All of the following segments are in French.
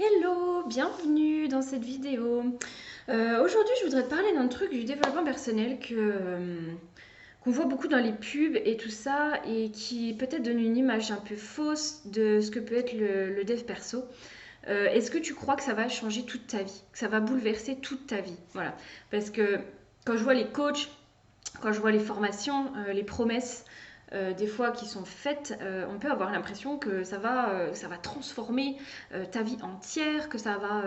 Hello, bienvenue dans cette vidéo. Aujourd'hui, je voudrais te parler d'un truc du développement personnel qu'on voit beaucoup dans les pubs et tout ça, et qui peut-être donne une image un peu fausse de ce que peut être le dev perso. Est-ce que tu crois que ça va changer toute ta vie, que ça va bouleverser toute ta vie? Voilà. Parce que quand je vois les coachs, quand je vois les formations, les promesses, des fois qui sont faites, on peut avoir l'impression que ça va transformer ta vie entière, que ça va,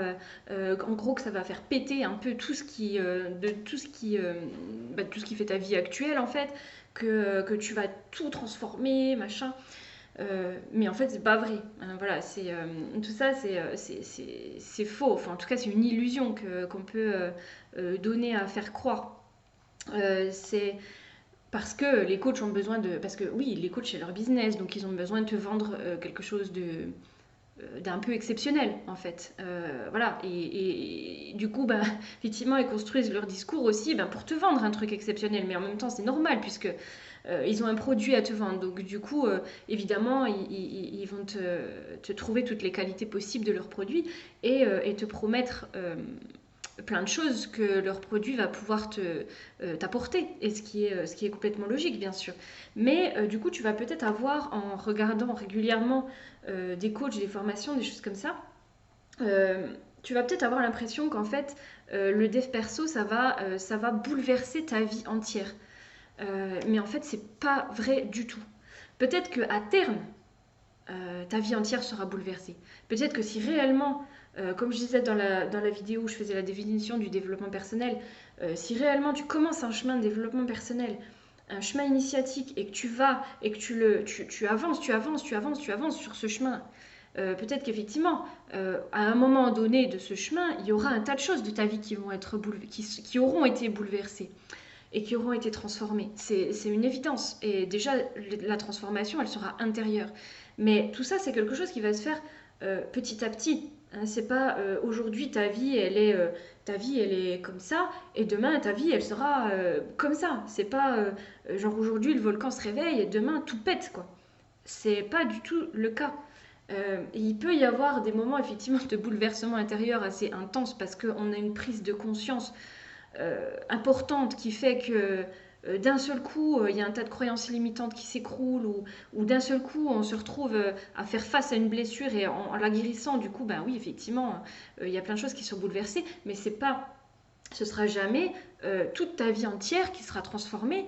en gros, que ça va faire péter un peu tout ce qui fait ta vie actuelle en fait, que tu vas tout transformer, machin. Mais en fait, c'est pas vrai. Voilà, tout ça, c'est faux. Enfin, en tout cas, c'est une illusion qu'on peut donner à faire croire. C'est parce que les coachs ont besoin de. Parce que oui, les coachs, c'est leur business, donc ils ont besoin de te vendre quelque chose d'un peu exceptionnel, en fait. Voilà. Et du coup, bah, effectivement, ils construisent leur discours aussi pour te vendre un truc exceptionnel. Mais en même temps, c'est normal, puisque ils ont un produit à te vendre. Donc, du coup, évidemment, ils vont te trouver toutes les qualités possibles de leur produit et te promettre plein de choses que leur produit va pouvoir t'apporter, et ce qui est complètement logique, bien sûr. Mais du coup, tu vas peut-être avoir, en regardant régulièrement des coachs, des formations, des choses comme ça, euh, tu vas peut-être avoir l'impression qu'en fait, le dev perso, ça va bouleverser ta vie entière. Mais en fait, c'est pas vrai du tout. Peut-être qu'à terme, ta vie entière sera bouleversée. Peut-être que si réellement, comme je disais dans la vidéo où je faisais la définition du développement personnel, si réellement tu commences un chemin de développement personnel, un chemin initiatique, et que tu vas, et que tu avances, tu avances sur ce chemin, peut-être qu'effectivement, à un moment donné de ce chemin, il y aura un tas de choses de ta vie qui, vont être qui auront été bouleversées et qui auront été transformées. C'est une évidence. Et déjà, la transformation, elle sera intérieure. Mais tout ça, c'est quelque chose qui va se faire petit à petit. Hein, c'est pas aujourd'hui ta vie elle est comme ça et demain ta vie elle sera comme ça. C'est pas genre aujourd'hui le volcan se réveille et demain tout pète quoi. C'est pas du tout le cas. Il peut y avoir des moments effectivement de bouleversement intérieur assez intenses parce qu'on a une prise de conscience importante qui fait que d'un seul coup, il y a un tas de croyances limitantes qui s'écroulent ou d'un seul coup, on se retrouve à faire face à une blessure et en la guérissant, du coup, ben oui, effectivement, il y a plein de choses qui sont bouleversées, mais ce sera jamais toute ta vie entière qui sera transformée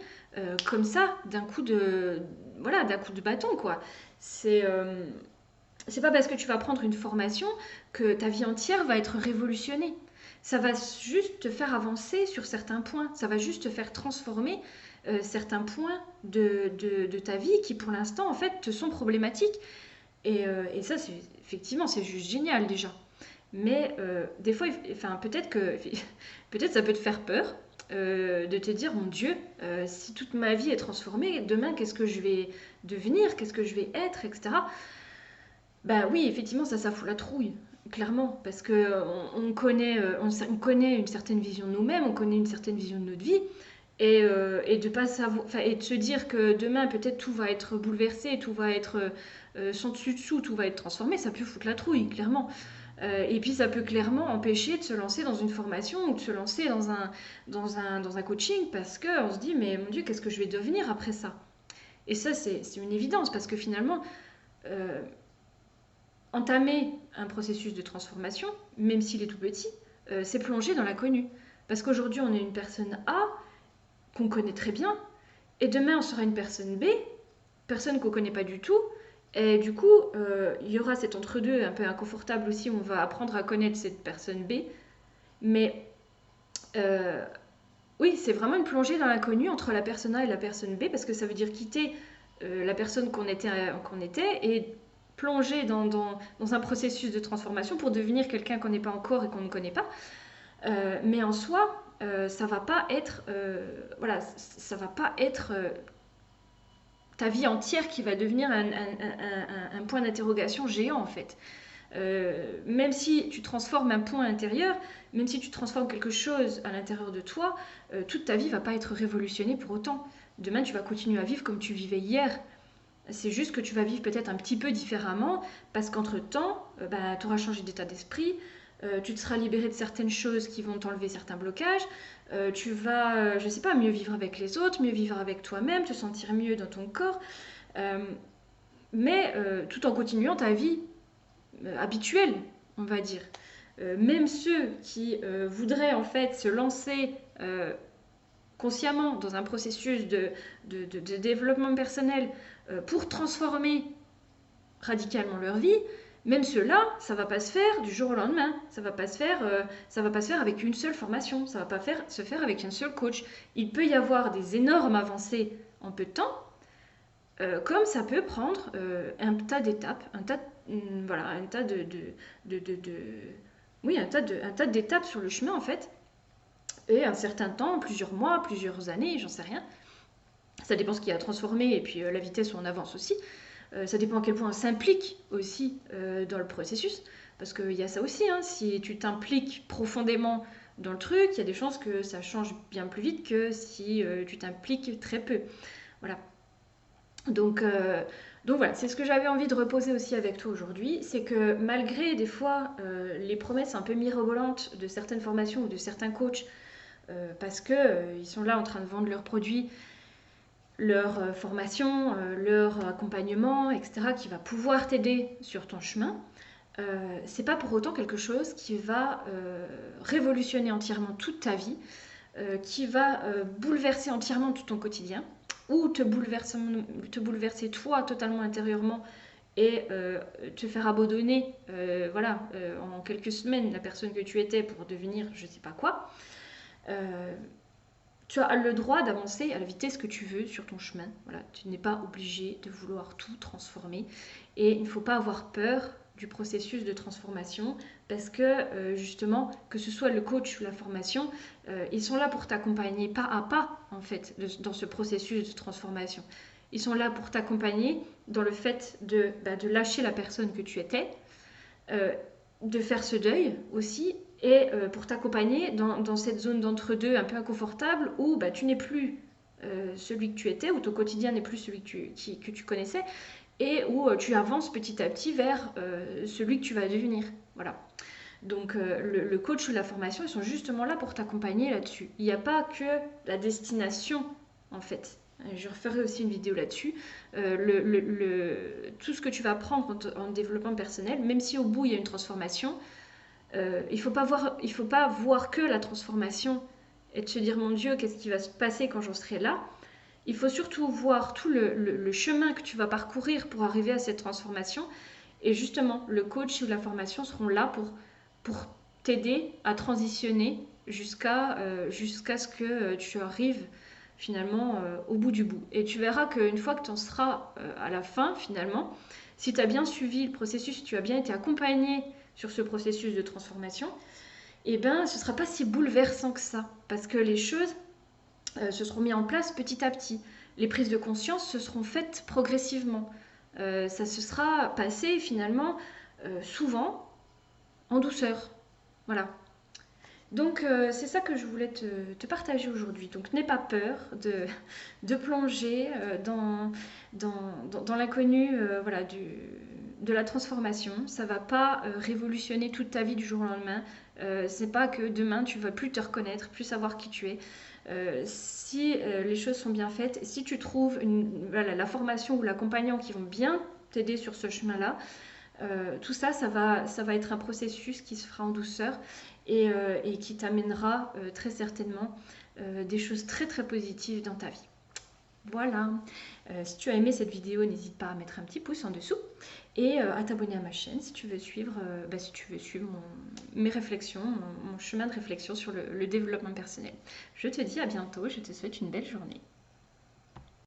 comme ça d'un coup de bâton, quoi. C'est c'est pas parce que tu vas prendre une formation que ta vie entière va être révolutionnée. Ça va juste te faire avancer sur certains points. Ça va juste te faire transformer certains points de ta vie qui, pour l'instant, en fait, te sont problématiques. Et ça, effectivement, c'est juste génial déjà. Mais des fois, enfin, peut-être ça peut te faire peur de te dire, mon Dieu, si toute ma vie est transformée, demain, qu'est-ce que je vais devenir, qu'est-ce que je vais être, etc. Bah oui, effectivement, ça fout la trouille, clairement, parce que on connaît une certaine vision de nous-mêmes, on connaît une certaine vision de notre vie, et de pas savoir, enfin, et de se dire que demain peut-être tout va être bouleversé, tout va être sans dessus dessous, tout va être transformé, ça peut foutre la trouille, clairement. Et puis ça peut clairement empêcher de se lancer dans une formation ou de se lancer dans un coaching parce qu'on se dit mais mon Dieu, qu'est-ce que je vais devenir après ça? Et ça, c'est une évidence parce que finalement, euh, entamer un processus de transformation, même s'il est tout petit, c'est plonger dans l'inconnu. Parce qu'aujourd'hui, on est une personne A qu'on connaît très bien, et demain, on sera une personne B, personne qu'on ne connaît pas du tout. Et du coup, il y aura cet entre-deux un peu inconfortable aussi, où on va apprendre à connaître cette personne B. Mais euh, oui, c'est vraiment une plongée dans l'inconnu entre la personne A et la personne B, parce que ça veut dire quitter la personne qu'on était et plonger dans un processus de transformation pour devenir quelqu'un qu'on n'est pas encore et qu'on ne connaît pas. Mais en soi, ça va pas être, voilà, ça va pas être ta vie entière qui va devenir un point d'interrogation géant en fait. Même si tu transformes un point intérieur, même si tu transformes quelque chose à l'intérieur de toi, toute ta vie va pas être révolutionnée pour autant. Demain, tu vas continuer à vivre comme tu vivais hier. C'est juste que tu vas vivre peut-être un petit peu différemment parce qu'entre-temps, tu auras changé d'état d'esprit, tu te seras libéré de certaines choses qui vont t'enlever certains blocages, tu vas, je sais pas, mieux vivre avec les autres, mieux vivre avec toi-même, te sentir mieux dans ton corps, euh, mais tout en continuant ta vie habituelle, on va dire. Même ceux qui voudraient en fait se lancer consciemment dans un processus de développement personnel pour transformer radicalement leur vie, même ceux-là, ça va pas se faire du jour au lendemain. Ça va pas se faire, ça va pas se faire avec une seule formation. Ça va pas se faire avec un seul coach. Il peut y avoir des énormes avancées en peu de temps, comme ça peut prendre un tas d'étapes, voilà, un tas oui, un tas d'étapes sur le chemin en fait, et un certain temps, plusieurs mois, plusieurs années, j'en sais rien. Ça dépend ce qui a transformé et puis la vitesse où on avance aussi. Ça dépend à quel point on s'implique aussi dans le processus, parce qu'il y a ça aussi, hein, si tu t'impliques profondément dans le truc, il y a des chances que ça change bien plus vite que si tu t'impliques très peu. Voilà. Donc, donc voilà, c'est ce que j'avais envie de reposer aussi avec toi aujourd'hui, c'est que malgré des fois les promesses un peu mirobolantes de certaines formations ou de certains coachs, parce qu'ils ils sont là en train de vendre leurs produits, leur formation, leur accompagnement, etc., qui va pouvoir t'aider sur ton chemin, c'est pas pour autant quelque chose qui va révolutionner entièrement toute ta vie, qui va bouleverser entièrement tout ton quotidien, ou te bouleverser toi totalement intérieurement et te faire abandonner voilà, en quelques semaines la personne que tu étais pour devenir je sais pas quoi. Tu as le droit d'avancer à la vitesse que tu veux sur ton chemin. Voilà, tu n'es pas obligé de vouloir tout transformer. Et il ne faut pas avoir peur du processus de transformation parce que justement, que ce soit le coach ou la formation, ils sont là pour t'accompagner pas à pas en fait dans ce processus de transformation. Ils sont là pour t'accompagner dans le fait de lâcher la personne que tu étais, de faire ce deuil aussi et pour t'accompagner dans cette zone d'entre-deux un peu inconfortable où tu n'es plus celui que tu étais, où ton quotidien n'est plus celui que tu connaissais et où tu avances petit à petit vers celui que tu vas devenir. Voilà. Donc le coach ou la formation, ils sont justement là pour t'accompagner là-dessus. Il n'y a pas que la destination en fait. Je referai aussi une vidéo là-dessus. Tout ce que tu vas apprendre en développement personnel, même si au bout il y a une transformation, il faut pas voir que la transformation et de se dire mon Dieu, qu'est-ce qui va se passer quand j'en serai là. Il faut surtout voir tout le chemin que tu vas parcourir pour arriver à cette transformation. Et justement, le coach ou la formation seront là pour t'aider à transitionner jusqu'à ce que tu arrives finalement au bout du bout. Et tu verras qu'une fois que tu en seras à la fin, finalement, si tu as bien suivi le processus, si tu as bien été accompagné sur ce processus de transformation, eh ben, ce ne sera pas si bouleversant que ça, parce que les choses se seront mises en place petit à petit. Les prises de conscience se seront faites progressivement. Ça se sera passé finalement souvent en douceur. Voilà. Donc c'est ça que je voulais te partager aujourd'hui. Donc n'aie pas peur de plonger dans l'inconnu voilà, de la transformation. Ça ne va pas révolutionner toute ta vie du jour au lendemain. C'est pas que demain tu ne vas plus te reconnaître, plus savoir qui tu es. Si les choses sont bien faites, si tu trouves voilà, la formation ou l'accompagnant qui vont bien t'aider sur ce chemin-là, tout ça, ça va être un processus qui se fera en douceur et qui t'amènera très certainement des choses très très positives dans ta vie. Voilà. Si tu as aimé cette vidéo, n'hésite pas à mettre un petit pouce en dessous et à t'abonner à ma chaîne si tu veux suivre, mes réflexions, mon chemin de réflexion sur le développement personnel. Je te dis à bientôt, je te souhaite une belle journée.